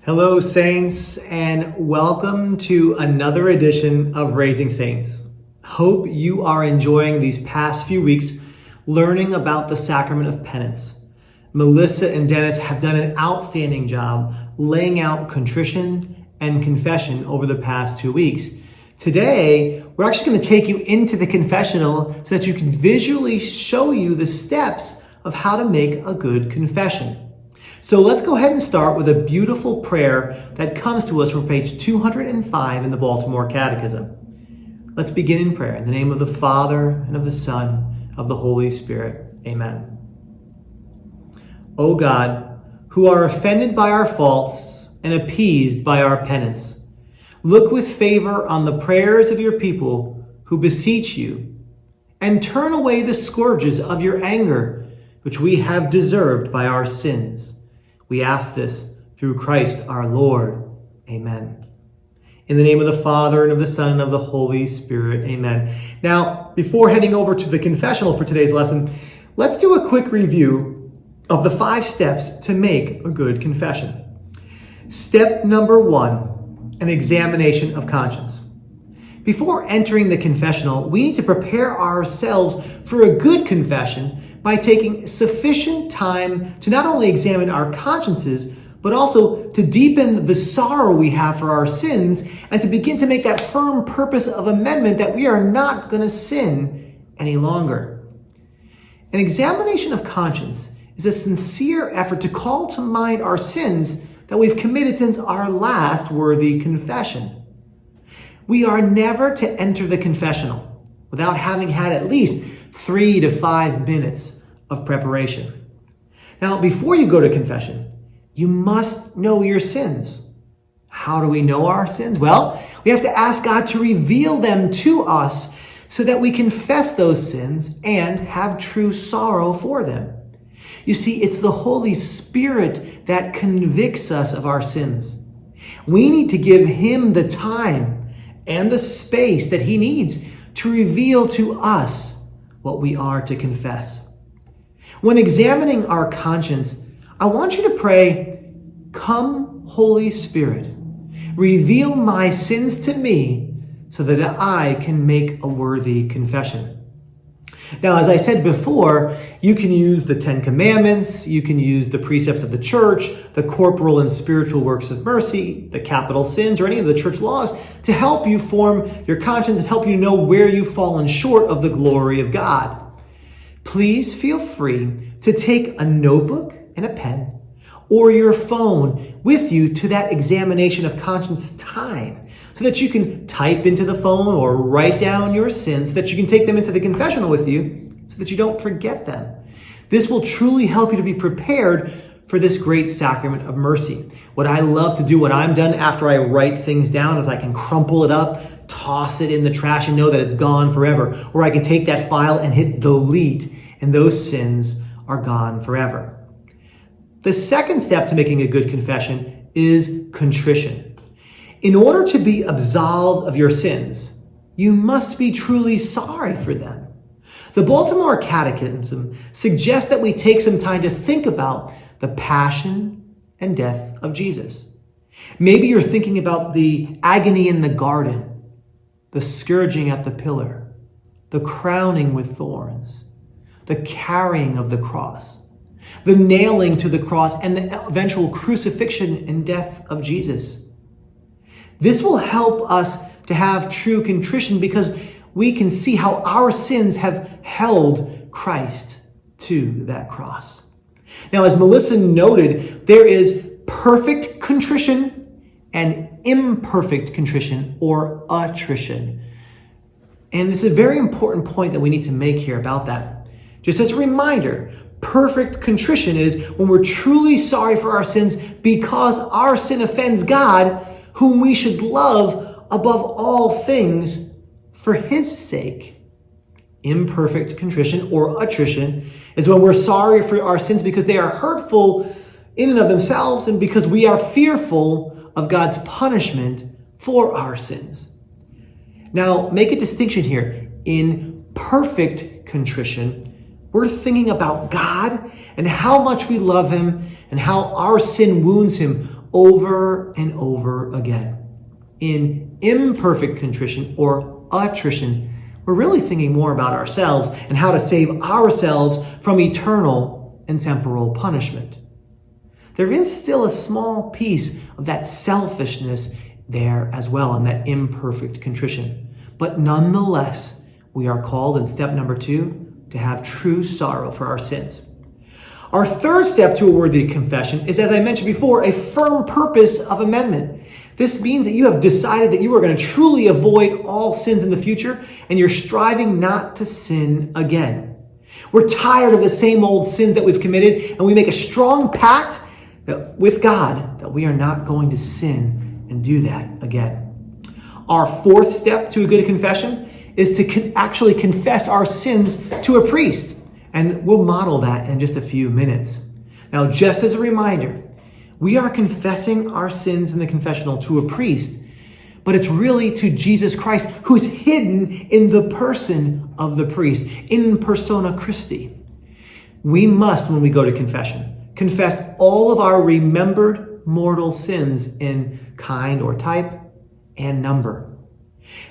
Hello, Saints, and welcome to another edition of Raising Saints. Hope you are enjoying these past few weeks learning about the Sacrament of Penance. Melissa and Dennis have done an outstanding job laying out contrition and confession over the past 2 weeks. Today, we're actually going to take you into the confessional so that you can visually show you the steps of how to make a good confession. So let's go ahead and start with a beautiful prayer that comes to us from page 205 in the Baltimore Catechism. Let's begin in prayer. In the name of the Father, and of the Son, of the Holy Spirit. Amen. O God, who are offended by our faults and appeased by our penance, look with favor on the prayers of your people who beseech you, and turn away the scourges of your anger, which we have deserved by our sins. We ask this through Christ our Lord. Amen. In the name of the Father, and of the Son, and of the Holy Spirit. Amen. Now, before heading over to the confessional for today's lesson, let's do a quick review of the 5 steps to make a good confession. Step number 1, an examination of conscience. Before entering the confessional, we need to prepare ourselves for a good confession by taking sufficient time to not only examine our consciences, but also to deepen the sorrow we have for our sins and to begin to make that firm purpose of amendment that we are not going to sin any longer. An examination of conscience is a sincere effort to call to mind our sins that we've committed since our last worthy confession. We are never to enter the confessional without having had at least 3 to 5 minutes of preparation. Now, before you go to confession, you must know your sins. How do we know our sins? Well, we have to ask God to reveal them to us so that we confess those sins and have true sorrow for them. You see, it's the Holy Spirit that convicts us of our sins. We need to give Him the time and the space that He needs to reveal to us what we are to confess. When examining our conscience, I want you to pray, "Come, Holy Spirit, reveal my sins to me so that I can make a worthy confession." Now, as I said before, you can use the 10 Commandments, you can use the precepts of the church, the corporal and spiritual works of mercy, the capital sins, or any of the church laws to help you form your conscience and help you know where you've fallen short of the glory of God. Please feel free to take a notebook and a pen or your phone with you to that examination of conscience time so that you can type into the phone or write down your sins so that you can take them into the confessional with you so that you don't forget them. This will truly help you to be prepared for this great sacrament of mercy. What I love to do when I'm done after I write things down is I can crumple it up, toss it in the trash and know that it's gone forever. Or I can take that file and hit delete and those sins are gone forever. The second step to making a good confession is contrition. In order to be absolved of your sins, you must be truly sorry for them. The Baltimore Catechism suggests that we take some time to think about the passion and death of Jesus. Maybe you're thinking about the agony in the garden, the scourging at the pillar, the crowning with thorns, the carrying of the cross, the nailing to the cross, and the eventual crucifixion and death of Jesus. This will help us to have true contrition because we can see how our sins have held Christ to that cross. Now, as Melissa noted, there is perfect contrition and imperfect contrition or attrition. And this is a very important point that we need to make here about that. Just as a reminder, perfect contrition is when we're truly sorry for our sins because our sin offends God, whom we should love above all things for His sake. Imperfect contrition or attrition is when we're sorry for our sins because they are hurtful in and of themselves and because we are fearful of God's punishment for our sins. Now, make a distinction here. In perfect contrition, we're thinking about God and how much we love Him and how our sin wounds Him over and over again. In imperfect contrition or attrition, we're really thinking more about ourselves and how to save ourselves from eternal and temporal punishment. There is still a small piece of that selfishness there as well in that imperfect contrition. But nonetheless, we are called in step number 2 to have true sorrow for our sins. Our third step to a worthy confession is, as I mentioned before, a firm purpose of amendment. This means that you have decided that you are going to truly avoid all sins in the future, and you're striving not to sin again. We're tired of the same old sins that we've committed, and we make a strong pact with God that we are not going to sin and do that again. Our fourth step to a good confession is to actually confess our sins to a priest, and we'll model that in just a few minutes. Now, just as a reminder, we are confessing our sins in the confessional to a priest, but it's really to Jesus Christ, who is hidden in the person of the priest, in persona Christi. We must, when we go to confession, confess all of our remembered mortal sins in kind or type and number.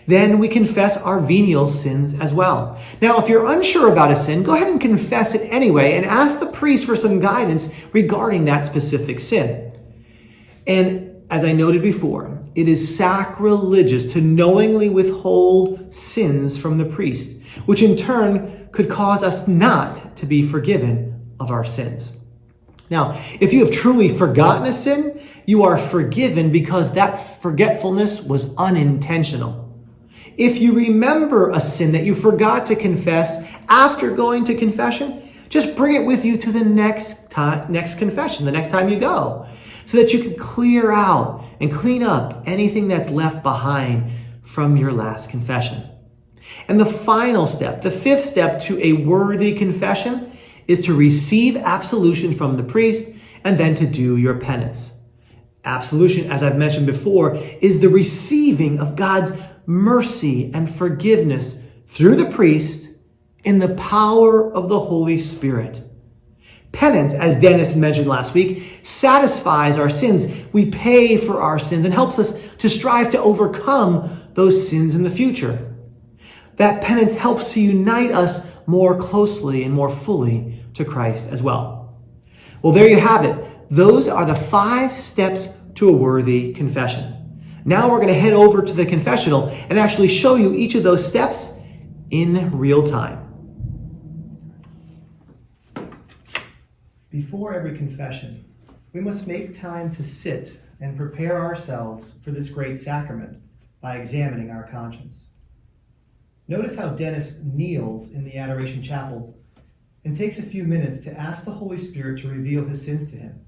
Then we confess our venial sins as well. Now, if you're unsure about a sin, go ahead and confess it anyway and ask the priest for some guidance regarding that specific sin. And as I noted before, it is sacrilegious to knowingly withhold sins from the priest, which in turn could cause us not to be forgiven of our sins. Now, if you have truly forgotten a sin, you are forgiven because that forgetfulness was unintentional. If you remember a sin that you forgot to confess after going to confession, just bring it with you to the next confession, the next time you go, so that you can clear out and clean up anything that's left behind from your last confession. And the final step, the fifth step to a worthy confession, is to receive absolution from the priest and then to do your penance. Absolution, as I've mentioned before, is the receiving of God's mercy and forgiveness through the priest in the power of the Holy Spirit. Penance, as Dennis mentioned last week, satisfies our sins. We pay for our sins and helps us to strive to overcome those sins in the future. That penance helps to unite us more closely and more fully to Christ as well. Well, there you have it. Those are the 5 steps to a worthy confession. Now we're going to head over to the confessional and actually show you each of those steps in real time. Before every confession, we must make time to sit and prepare ourselves for this great sacrament by examining our conscience. Notice how Dennis kneels in the Adoration Chapel and takes a few minutes to ask the Holy Spirit to reveal his sins to him.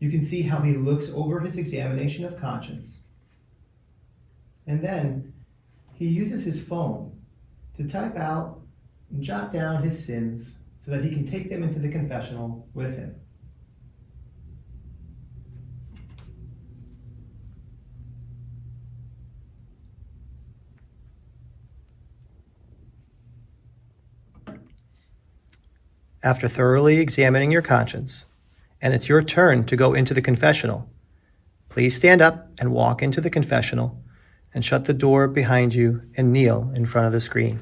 You can see how he looks over his examination of conscience. And then he uses his phone to type out and jot down his sins so that he can take them into the confessional with him. After thoroughly examining your conscience, and it's your turn to go into the confessional, please stand up and walk into the confessional and shut the door behind you and kneel in front of the screen.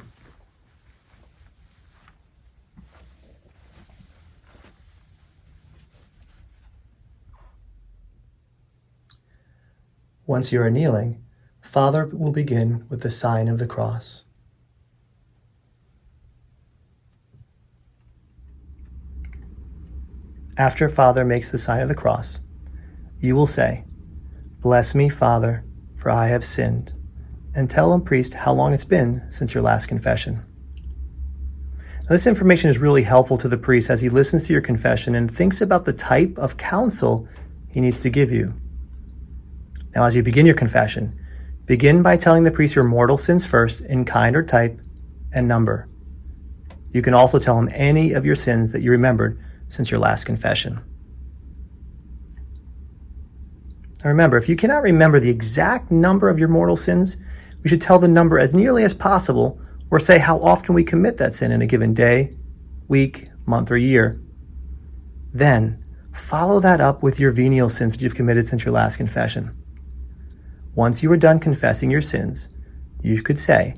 Once you are kneeling, Father will begin with the sign of the cross. After Father makes the sign of the cross, you will say, "Bless me, Father, for I have sinned," and tell him, priest, how long it's been since your last confession. Now, this information is really helpful to the priest as he listens to your confession and thinks about the type of counsel he needs to give you. Now, as you begin your confession, begin by telling the priest your mortal sins first in kind or type and number. You can also tell him any of your sins that you remembered since your last confession. Now remember, if you cannot remember the exact number of your mortal sins, we should tell the number as nearly as possible, or say how often we commit that sin in a given day, week, month, or year. Then, follow that up with your venial sins that you've committed since your last confession. Once you are done confessing your sins, you could say,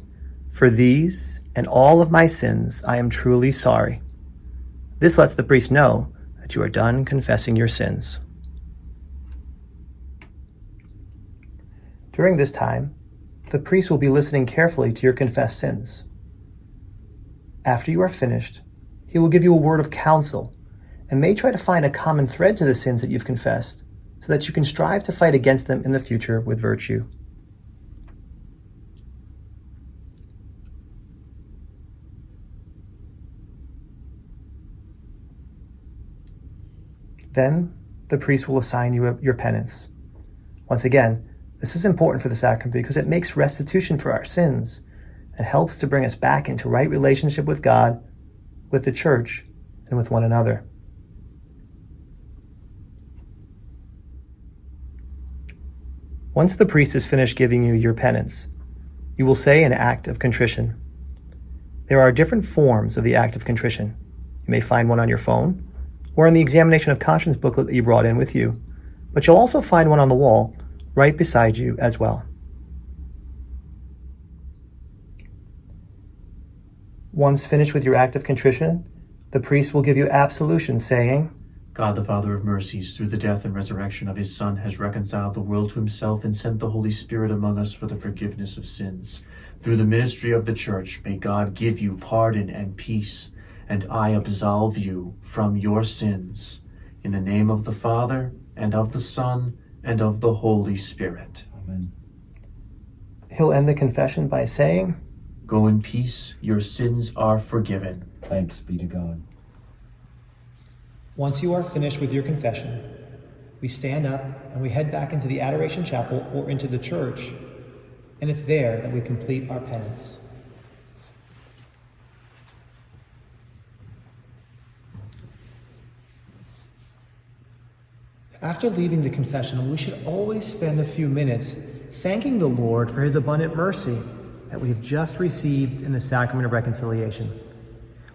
"For these and all of my sins, I am truly sorry." This lets the priest know that you are done confessing your sins. During this time, the priest will be listening carefully to your confessed sins. After you are finished, he will give you a word of counsel and may try to find a common thread to the sins that you've confessed so that you can strive to fight against them in the future with virtue. Then, the priest will assign you your penance. Once again, this is important for the sacrament because it makes restitution for our sins and helps to bring us back into right relationship with God, with the Church, and with one another. Once the priest has finished giving you your penance, you will say an act of contrition. There are different forms of the act of contrition. You may find one on your phone or in the examination of conscience booklet that you brought in with you, but you'll also find one on the wall right beside you as well. Once finished with your act of contrition, the priest will give you absolution, saying, God, the Father of mercies, through the death and resurrection of his Son, has reconciled the world to himself and sent the Holy Spirit among us for the forgiveness of sins. Through the ministry of the Church, may God give you pardon and peace, and I absolve you from your sins. In the name of the Father, and of the Son, and of the Holy Spirit. Amen. He'll end the confession by saying, Go in peace, your sins are forgiven. Thanks be to God. Once you are finished with your confession, we stand up and we head back into the Adoration Chapel or into the church, and it's there that we complete our penance. After leaving the confessional, we should always spend a few minutes thanking the Lord for his abundant mercy that we have just received in the Sacrament of Reconciliation,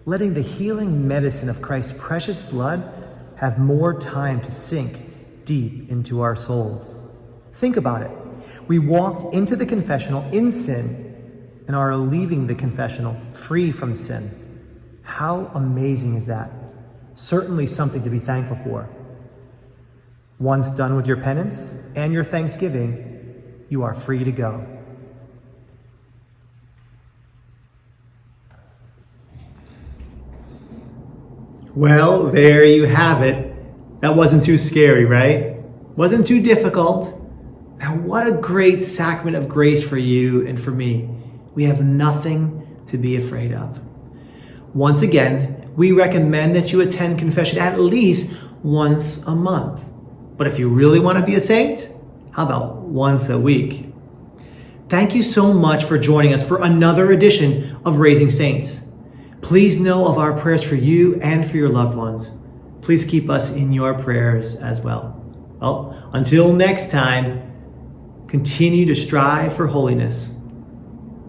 letting the healing medicine of Christ's precious blood have more time to sink deep into our souls. Think about it. We walked into the confessional in sin and are leaving the confessional free from sin. How amazing is that? Certainly something to be thankful for. Once done with your penance and your thanksgiving, you are free to go. Well, there you have it. That wasn't too scary, right? Wasn't too difficult. Now, what a great sacrament of grace for you and for me. We have nothing to be afraid of. Once again, we recommend that you attend confession at least once a month. But if you really want to be a saint, how about once a week? Thank you so much for joining us for another edition of Raising Saints. Please know of our prayers for you and for your loved ones. Please keep us in your prayers as well. Well, until next time, continue to strive for holiness.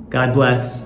God bless.